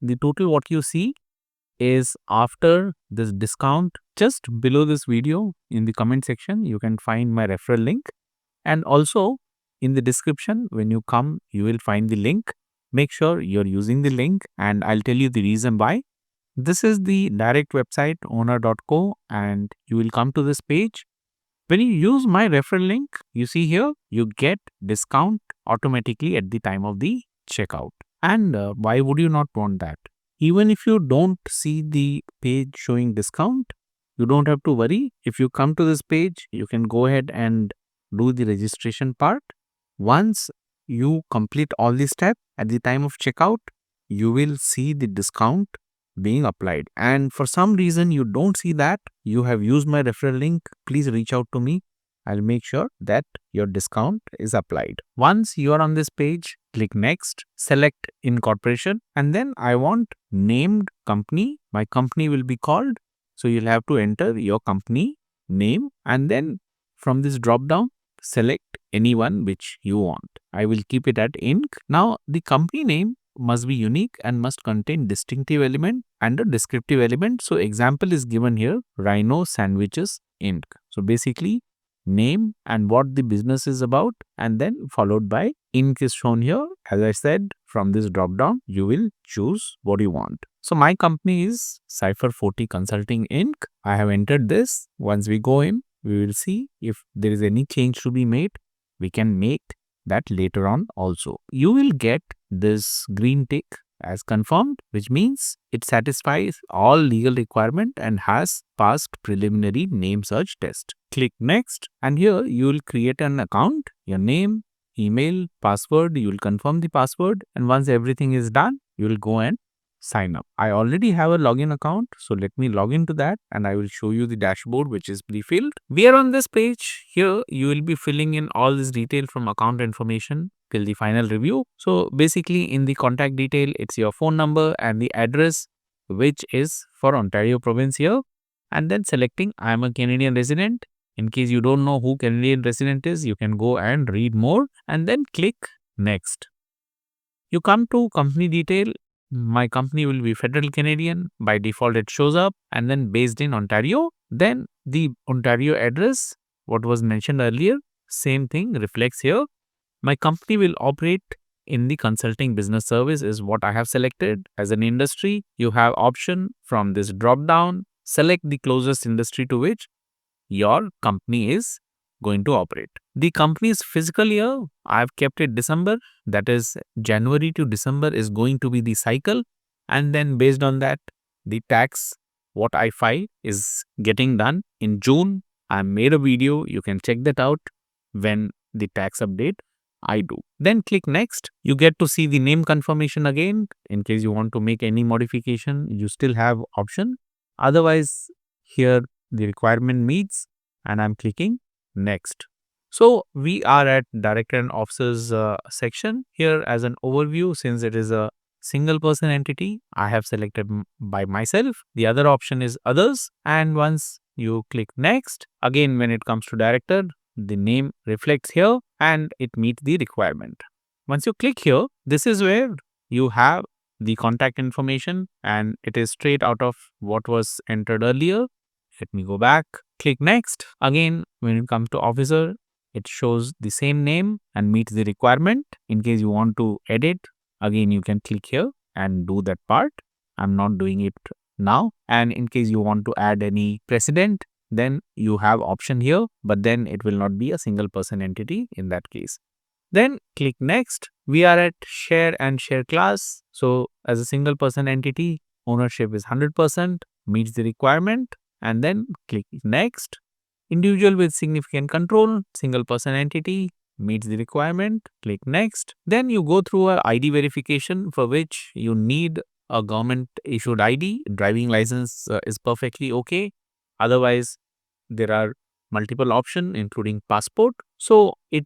the total what you see is after this discount. Just below this video in the comment section, you can find my referral link. And also in the description, when you come, you will find the link. Make sure you're using the link and I'll tell you the reason why. This is the direct website ownr.co and you will come to this page. When you use my referral link, you see here, you get discount automatically at the time of the checkout. And why would you not want that? Even if you don't see the page showing discount, you don't have to worry. If you come to this page, you can go ahead and do the registration part. Once you complete all the steps at the time of checkout, you will see the discount being applied. And for some reason you don't see that, you have used my referral link, please reach out to me. I'll make sure that your discount is applied. Once you are on this page, click next, select incorporation, and then I want named company. My company will be called. So you'll have to enter your company name and then from this drop down, select anyone which you want. I will keep it at Inc. Now the company name must be unique and must contain distinctive element and a descriptive element. So example is given here, Rhino Sandwiches Inc. So basically name and what the business is about and then followed by Inc. is shown here. As I said, from this drop down, you will choose what you want. So my company is Cypher 40 Consulting Inc. I have entered this. Once we go in, we will see if there is any change to be made. We can make that later on also. You will get this green tick as confirmed, which means it satisfies all legal requirement and has passed preliminary name search test. Click next and here you will create an account, your name, email, password, you will confirm the password and once everything is done, you will go and sign up. I already have a login account, so let me log into that and I will show you the dashboard which is pre-filled. We are on this page. Here you will be filling in all this detail from account information till the final review. So basically in the contact detail, it's your phone number and the address which is for Ontario province here and then selecting I am a Canadian resident. In case you don't know who Canadian resident is, you can go and read more and then click next. You come to company detail. My company will be Federal Canadian. By default, it shows up and then based in Ontario. Then the Ontario address, what was mentioned earlier, same thing reflects here. My company will operate in the consulting business service is what I have selected. As an industry, you have option from this drop down, select the closest industry to which your company is going to operate. The company's fiscal year, I've kept it December. That is January to December is going to be the cycle. And then based on that, the tax, what I file is getting done in June. I made a video. You can check that out when the tax update I do. Then click next. You get to see the name confirmation again. In case you want to make any modification, you still have option. Otherwise, here the requirement meets and I'm clicking next. So we are at director and officers section here as an overview. Since it is a single person entity, I have selected by myself. The other option is others. And once you click next, again, when it comes to director, the name reflects here and it meets the requirement. Once you click here, this is where you have the contact information and it is straight out of what was entered earlier. Let me go back, click next. Again, when it comes to officer, it shows the same name and meets the requirement. In case you want to edit, again, you can click here and do that part. I'm not doing it now. And in case you want to add any precedent, then you have option here, but then it will not be a single person entity in that case. Then click next. We are at share and share class. So as a single person entity, ownership is 100%, meets the requirement. And then click next. Individual with significant control, single person entity, meets the requirement, click next. Then you go through a ID verification for which you need a government issued ID. Driving license is perfectly okay. Otherwise, there are multiple options including passport. So it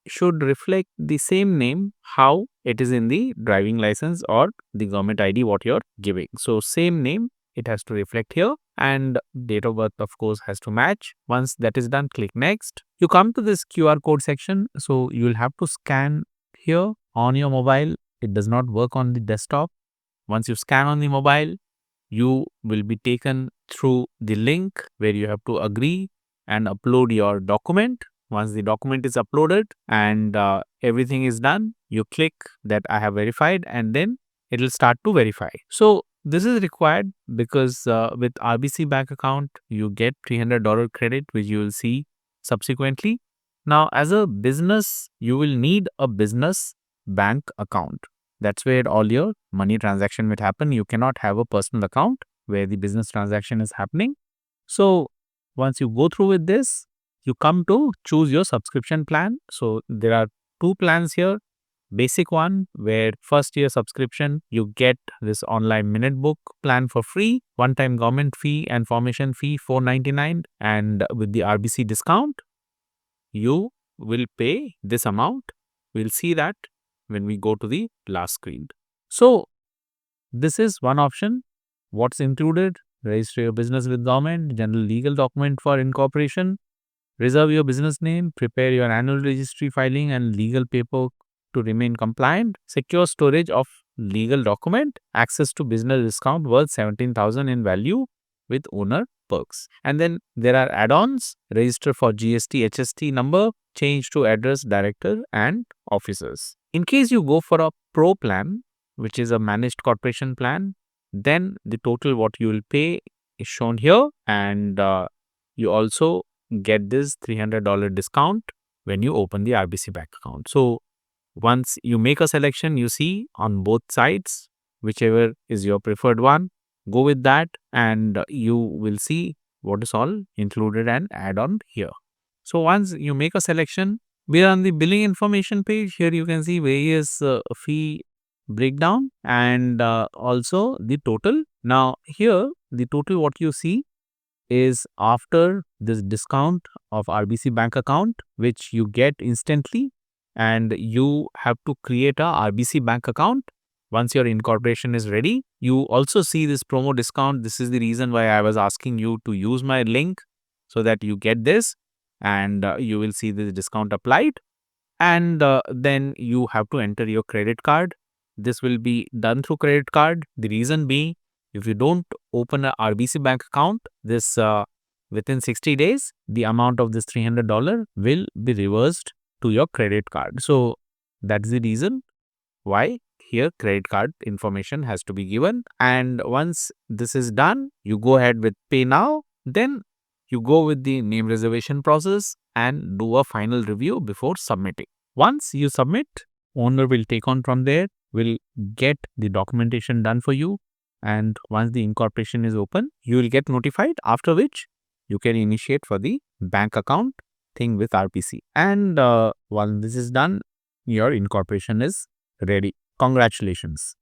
should reflect the same name how it is in the driving license or the government ID what you're giving. So same name it has to reflect here and date of birth of course has to match. Once that is done, click next. You come to this QR code section. So you will have to scan here on your mobile. It does not work on the desktop. Once you scan on the mobile, you will be taken through the link where you have to agree and upload your document. Once the document is uploaded and everything is done, you click that I have verified, and then it will start to verify. So this is required because with RBC bank account, you get $300 credit, which you will see subsequently. Now, as a business, you will need a business bank account. That's where all your money transaction will happen. You cannot have a personal account where the business transaction is happening. So once you go through with this, you come to choose your subscription plan. So there are two plans here. Basic one, where first year subscription, you get this online minute book plan for free, one-time government fee and formation fee $4.99, and with the RBC discount, you will pay this amount. We'll see that when we go to the last screen. So this is one option. What's included? Register your business with government, general legal document for incorporation, reserve your business name, prepare your annual registry filing and legal paper to remain compliant, secure storage of legal document, access to business discount worth $17,000 in value with Ownr perks. And then there are add-ons: register for GST HST number, change to address, director and officers. In case you go for a pro plan, which is a managed corporation plan, then the total what you will pay is shown here, and you also get this $300 discount when you open the RBC bank account. So once you make a selection, you see on both sides, whichever is your preferred one, go with that, and you will see what is all included and add on here. So once you make a selection, we are on the billing information page. Here you can see various fee breakdown and also the total. Now here the total what you see is after this discount of RBC bank account, which you get instantly, and you have to create a RBC bank account once your incorporation is ready. You also see this promo discount. This is the reason why I was asking you to use my link so that you get this, and you will see the discount applied, and then you have to enter your credit card. This will be done through credit card. The reason being, if you don't open a RBC bank account, this within 60 days, the amount of this $300 will be reversed to your credit card. So that's the reason why here credit card information has to be given. And once this is done, you go ahead with pay now. Then you go with the name reservation process and do a final review before submitting. Once you submit, Ownr will take on from there, will get the documentation done for you. And once the incorporation is open, you will get notified, after which you can initiate for the bank account thing with RBC. And once this is done, your incorporation is ready. Congratulations.